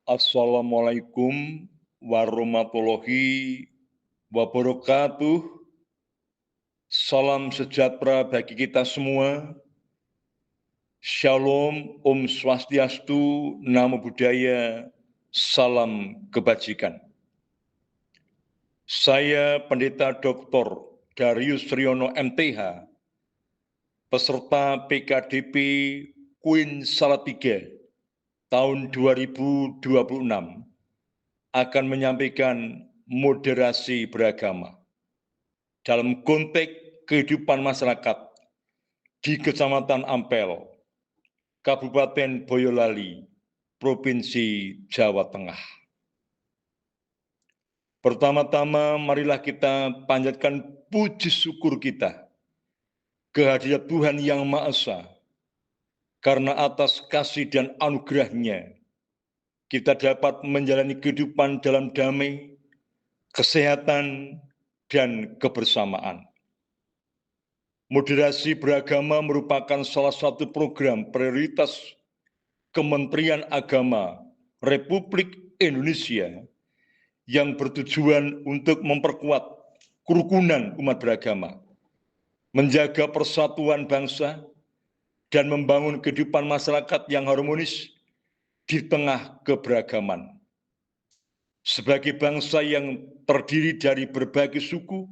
Assalamualaikum warahmatullahi wabarakatuh. Salam sejahtera bagi kita semua. Shalom, Om Swastiastu, Namo Buddhaya, salam kebajikan. Saya Pendeta Dr. Darius Riono MTH, peserta PKDP Queen Salatiga tahun 2026, akan menyampaikan moderasi beragama dalam konteks kehidupan masyarakat di Kecamatan Ampel, Kabupaten Boyolali, Provinsi Jawa Tengah. Pertama-tama, marilah kita panjatkan puji syukur kita kehadirat Tuhan Yang Maha Esa, karena atas kasih dan anugerah-Nya kita dapat menjalani kehidupan dalam damai, kesehatan, dan kebersamaan. Moderasi beragama merupakan salah satu program prioritas Kementerian Agama Republik Indonesia yang bertujuan untuk memperkuat kerukunan umat beragama, menjaga persatuan bangsa, dan membangun kehidupan masyarakat yang harmonis di tengah keberagaman. Sebagai bangsa yang terdiri dari berbagai suku,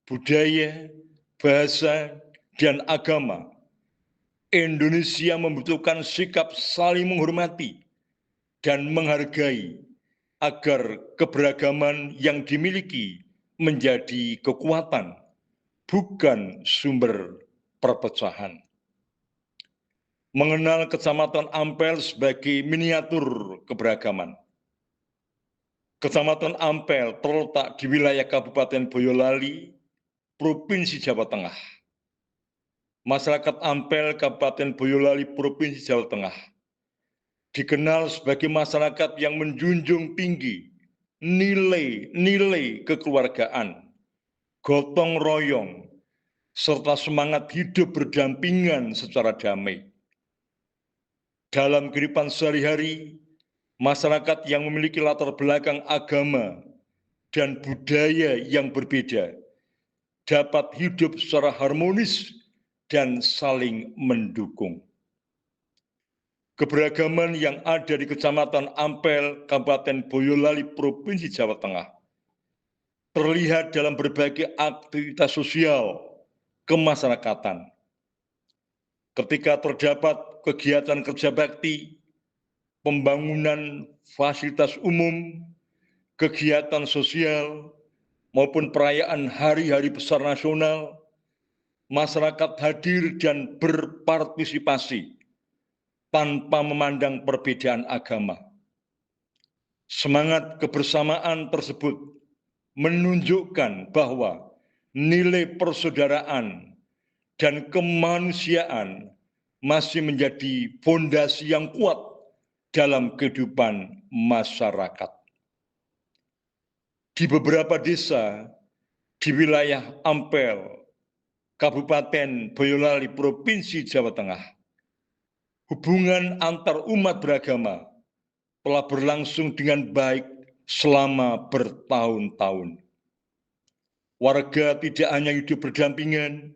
budaya, bahasa, dan agama, Indonesia membutuhkan sikap saling menghormati dan menghargai agar keberagaman yang dimiliki menjadi kekuatan, bukan sumber perpecahan. Mengenal Kecamatan Ampel sebagai miniatur keberagaman. Kecamatan Ampel terletak di wilayah Kabupaten Boyolali, Provinsi Jawa Tengah. Masyarakat Ampel, Kabupaten Boyolali, Provinsi Jawa Tengah dikenal sebagai masyarakat yang menjunjung tinggi nilai-nilai kekeluargaan, gotong royong, serta semangat hidup berdampingan secara damai. Dalam kehidupan sehari-hari, masyarakat yang memiliki latar belakang agama dan budaya yang berbeda dapat hidup secara harmonis dan saling mendukung. Keberagaman yang ada di Kecamatan Ampel, Kabupaten Boyolali, Provinsi Jawa Tengah, terlihat dalam berbagai aktivitas sosial kemasyarakatan. Ketika terdapat kegiatan kerja bakti, pembangunan fasilitas umum, kegiatan sosial, maupun perayaan hari-hari besar nasional, masyarakat hadir dan berpartisipasi tanpa memandang perbedaan agama. Semangat kebersamaan tersebut menunjukkan bahwa nilai persaudaraan dan kemanusiaan masih menjadi fondasi yang kuat dalam kehidupan masyarakat. Di beberapa desa di wilayah Ampel, Kabupaten Boyolali, Provinsi Jawa Tengah, hubungan antar umat beragama telah berlangsung dengan baik selama bertahun-tahun. Warga tidak hanya hidup berdampingan,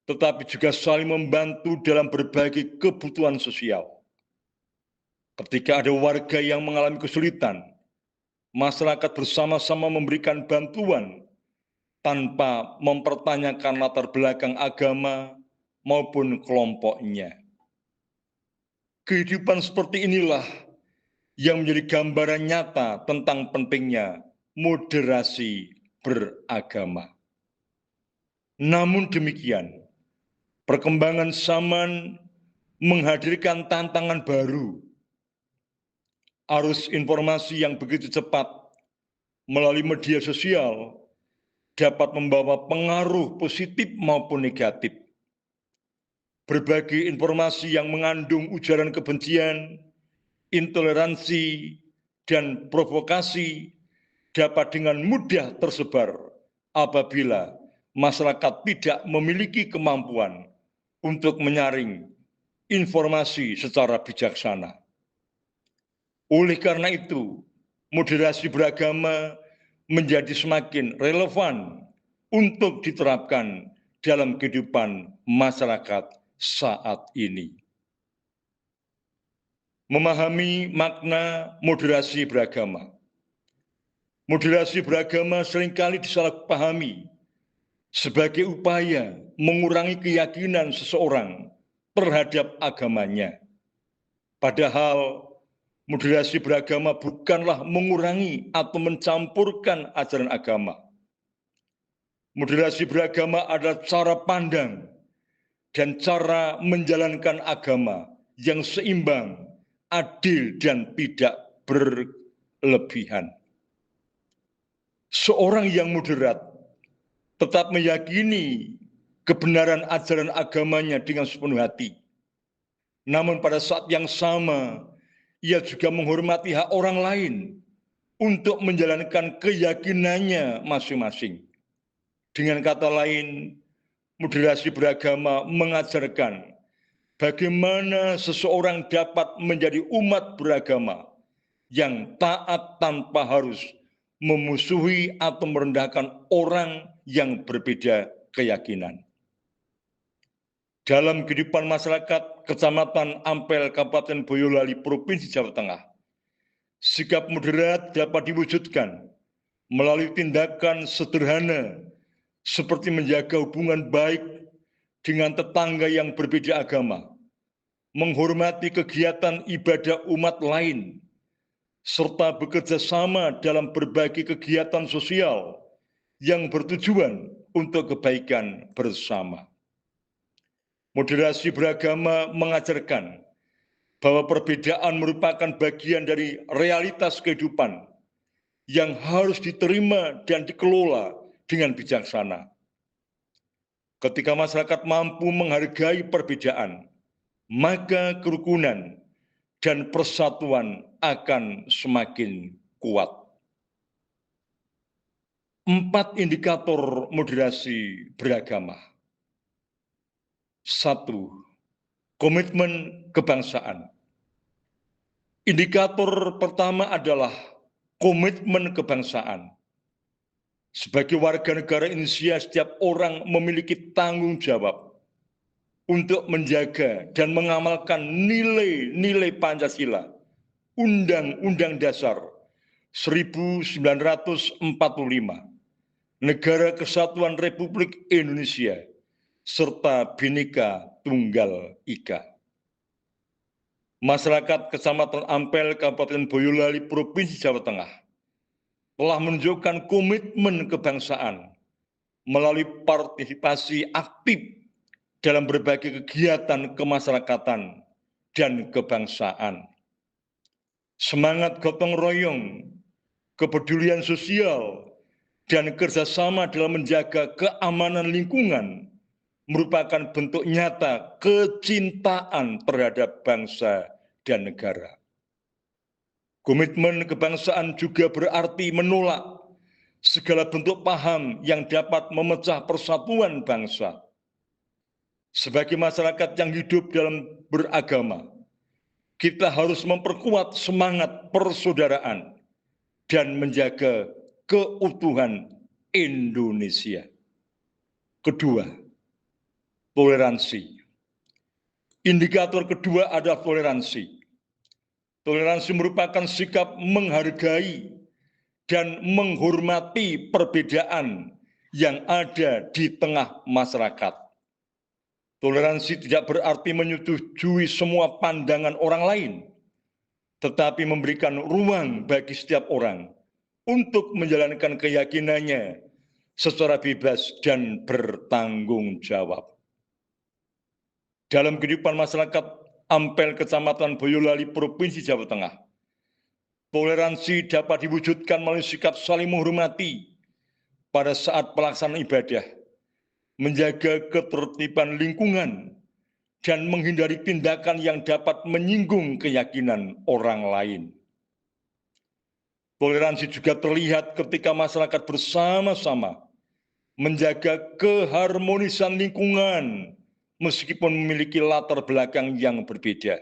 tetapi juga saling membantu dalam berbagai kebutuhan sosial. Ketika ada warga yang mengalami kesulitan, masyarakat bersama-sama memberikan bantuan tanpa mempertanyakan latar belakang agama maupun kelompoknya. Kehidupan seperti inilah yang menjadi gambaran nyata tentang pentingnya moderasi beragama. Namun demikian, perkembangan zaman menghadirkan tantangan baru. Arus informasi yang begitu cepat melalui media sosial dapat membawa pengaruh positif maupun negatif. Berbagai informasi yang mengandung ujaran kebencian, intoleransi, dan provokasi dapat dengan mudah tersebar apabila masyarakat tidak memiliki kemampuan untuk menyaring informasi secara bijaksana. Oleh karena itu, moderasi beragama menjadi semakin relevan untuk diterapkan dalam kehidupan masyarakat saat ini. Memahami makna moderasi beragama. Moderasi beragama seringkali disalahpahami sebagai upaya mengurangi keyakinan seseorang terhadap agamanya. Padahal moderasi beragama bukanlah mengurangi atau mencampurkan ajaran agama. Moderasi beragama adalah cara pandang dan cara menjalankan agama yang seimbang, adil, dan tidak berlebihan. Seorang yang moderat tetap meyakini kebenaran ajaran agamanya dengan sepenuh hati. Namun pada saat yang sama, ia juga menghormati hak orang lain untuk menjalankan keyakinannya masing-masing. Dengan kata lain, moderasi beragama mengajarkan bagaimana seseorang dapat menjadi umat beragama yang taat tanpa harus memusuhi atau merendahkan orang yang berbeda keyakinan. Dalam kehidupan masyarakat Kecamatan Ampel, Kabupaten Boyolali, Provinsi Jawa Tengah, sikap moderat dapat diwujudkan melalui tindakan sederhana seperti menjaga hubungan baik dengan tetangga yang berbeda agama, menghormati kegiatan ibadah umat lain, serta bekerja sama dalam berbagai kegiatan sosial yang bertujuan untuk kebaikan bersama. Moderasi beragama mengajarkan bahwa perbedaan merupakan bagian dari realitas kehidupan yang harus diterima dan dikelola dengan bijaksana. Ketika masyarakat mampu menghargai perbedaan, maka kerukunan dan persatuan akan semakin kuat. 4 indikator moderasi beragama. 1. Komitmen kebangsaan. Indikator pertama adalah komitmen kebangsaan. Sebagai warga negara Indonesia, setiap orang memiliki tanggung jawab untuk menjaga dan mengamalkan nilai-nilai Pancasila, Undang-Undang Dasar 1945, Negara Kesatuan Republik Indonesia, serta Bhinneka Tunggal Ika. Masyarakat Kecamatan Ampel, Kabupaten Boyolali, Provinsi Jawa Tengah telah menunjukkan komitmen kebangsaan melalui partisipasi aktif dalam berbagai kegiatan kemasyarakatan dan kebangsaan. Semangat gotong royong, kepedulian sosial, dan kerjasama dalam menjaga keamanan lingkungan merupakan bentuk nyata kecintaan terhadap bangsa dan negara. Komitmen kebangsaan juga berarti menolak segala bentuk paham yang dapat memecah persatuan bangsa. Sebagai masyarakat yang hidup dalam beragama, kita harus memperkuat semangat persaudaraan dan menjaga keutuhan Indonesia. Kedua, toleransi. Indikator kedua adalah toleransi. Toleransi merupakan sikap menghargai dan menghormati perbedaan yang ada di tengah masyarakat. Toleransi tidak berarti menyetujui semua pandangan orang lain, tetapi memberikan ruang bagi setiap orang untuk menjalankan keyakinannya secara bebas dan bertanggung jawab. Dalam kehidupan masyarakat Ampel, Kecamatan Boyolali, Provinsi Jawa Tengah, toleransi dapat diwujudkan melalui sikap saling menghormati pada saat pelaksanaan ibadah, menjaga ketertiban lingkungan, dan menghindari tindakan yang dapat menyinggung keyakinan orang lain. Toleransi juga terlihat ketika masyarakat bersama-sama menjaga keharmonisan lingkungan meskipun memiliki latar belakang yang berbeda.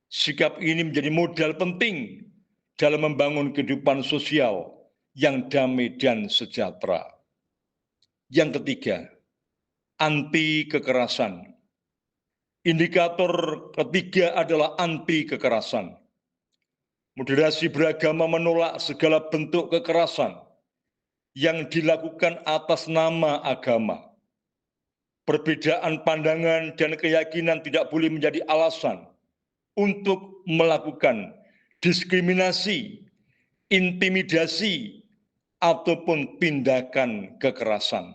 Sikap ini menjadi modal penting dalam membangun kehidupan sosial yang damai dan sejahtera. Yang ketiga, anti kekerasan. Indikator ketiga adalah anti kekerasan. Moderasi beragama menolak segala bentuk kekerasan yang dilakukan atas nama agama. Perbedaan pandangan dan keyakinan tidak boleh menjadi alasan untuk melakukan diskriminasi, intimidasi, ataupun tindakan kekerasan.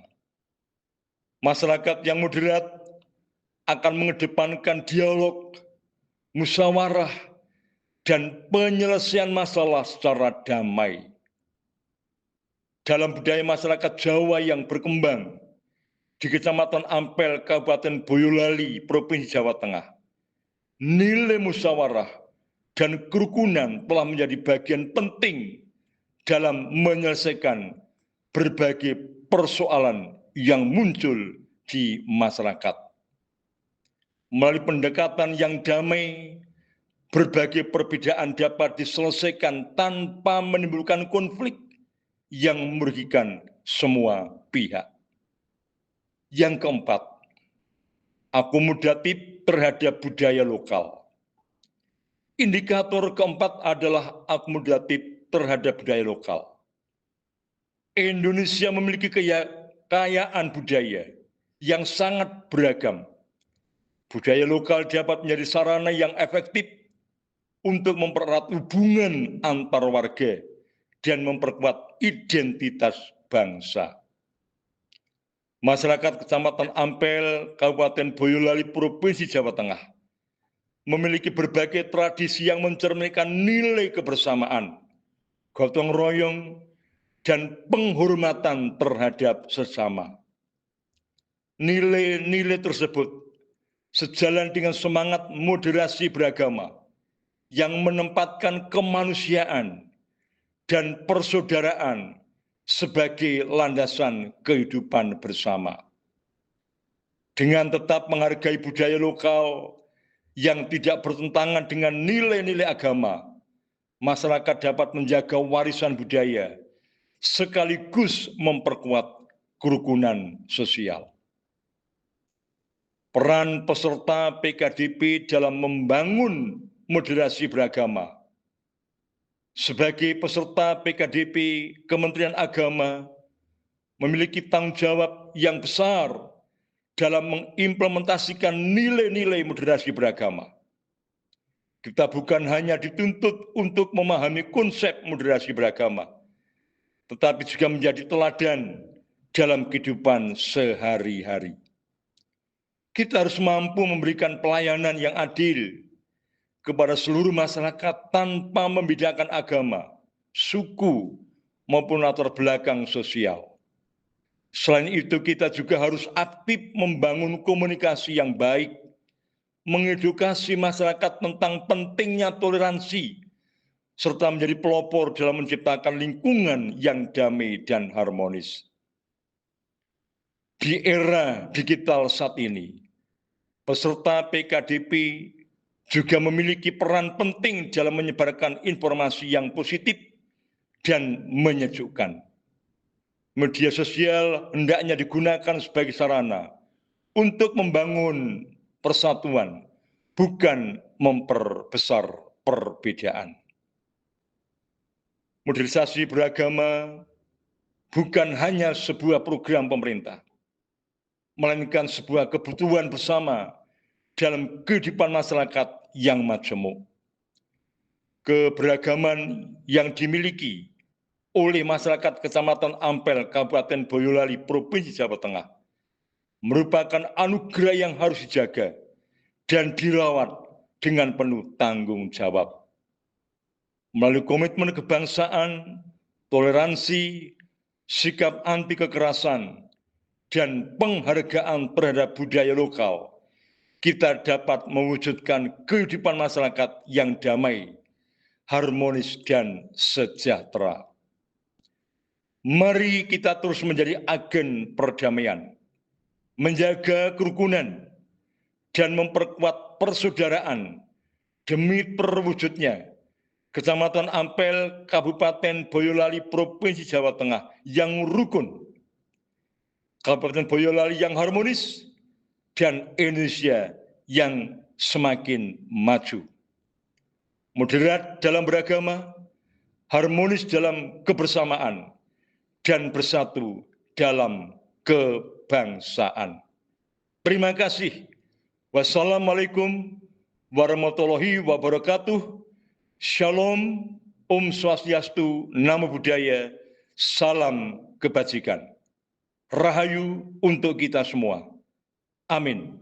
Masyarakat yang moderat akan mengedepankan dialog, musyawarah, dan penyelesaian masalah secara damai. Dalam budaya masyarakat Jawa yang berkembang di Kecamatan Ampel, Kabupaten Boyolali, Provinsi Jawa Tengah, nilai musyawarah dan kerukunan telah menjadi bagian penting dalam menyelesaikan berbagai persoalan yang muncul di masyarakat. Melalui pendekatan yang damai, berbagai perbedaan dapat diselesaikan tanpa menimbulkan konflik yang merugikan semua pihak. Yang keempat, akomodatif terhadap budaya lokal. Indikator keempat adalah akomodatif terhadap budaya lokal. Indonesia memiliki kekayaan budaya yang sangat beragam. Budaya lokal dapat menjadi sarana yang efektif untuk mempererat hubungan antar warga dan memperkuat identitas bangsa. Masyarakat Kecamatan Ampel, Kabupaten Boyolali, Provinsi Jawa Tengah memiliki berbagai tradisi yang mencerminkan nilai kebersamaan, gotong royong, dan penghormatan terhadap sesama. Nilai-nilai tersebut sejalan dengan semangat moderasi beragama yang menempatkan kemanusiaan dan persaudaraan sebagai landasan kehidupan bersama. Dengan tetap menghargai budaya lokal yang tidak bertentangan dengan nilai-nilai agama, masyarakat dapat menjaga warisan budaya sekaligus memperkuat kerukunan sosial. Peran peserta PKDP dalam membangun moderasi beragama. Sebagai peserta PKDP, Kementerian Agama memiliki tanggung jawab yang besar dalam mengimplementasikan nilai-nilai moderasi beragama. Kita bukan hanya dituntut untuk memahami konsep moderasi beragama, tetapi juga menjadi teladan dalam kehidupan sehari-hari. Kita harus mampu memberikan pelayanan yang adil kepada seluruh masyarakat tanpa membedakan agama, suku, maupun latar belakang sosial. Selain itu, kita juga harus aktif membangun komunikasi yang baik, mengedukasi masyarakat tentang pentingnya toleransi, serta menjadi pelopor dalam menciptakan lingkungan yang damai dan harmonis. Di era digital saat ini, peserta PKDP juga memiliki peran penting dalam menyebarkan informasi yang positif dan menyejukkan. Media sosial hendaknya digunakan sebagai sarana untuk membangun persatuan, bukan memperbesar perbedaan. Modernisasi beragama bukan hanya sebuah program pemerintah, melainkan sebuah kebutuhan bersama dalam kehidupan masyarakat yang majemuk. Keberagaman yang dimiliki oleh masyarakat Kecamatan Ampel, Kabupaten Boyolali, Provinsi Jawa Tengah merupakan anugerah yang harus dijaga dan dirawat dengan penuh tanggung jawab. Melalui komitmen kebangsaan, toleransi, sikap anti kekerasan, dan penghargaan terhadap budaya lokal, kita dapat mewujudkan kehidupan masyarakat yang damai, harmonis, dan sejahtera. Mari kita terus menjadi agen perdamaian, menjaga kerukunan, dan memperkuat persaudaraan demi perwujudnya Kecamatan Ampel, Kabupaten Boyolali, Provinsi Jawa Tengah yang rukun, Kabupaten Boyolali yang harmonis, dan Indonesia yang semakin maju. Moderat dalam beragama, harmonis dalam kebersamaan, dan bersatu dalam kebangsaan. Terima kasih. Wassalamualaikum warahmatullahi wabarakatuh. Shalom, Om Swastiastu, Namo Buddhaya, salam kebajikan. Rahayu untuk kita semua. Amin.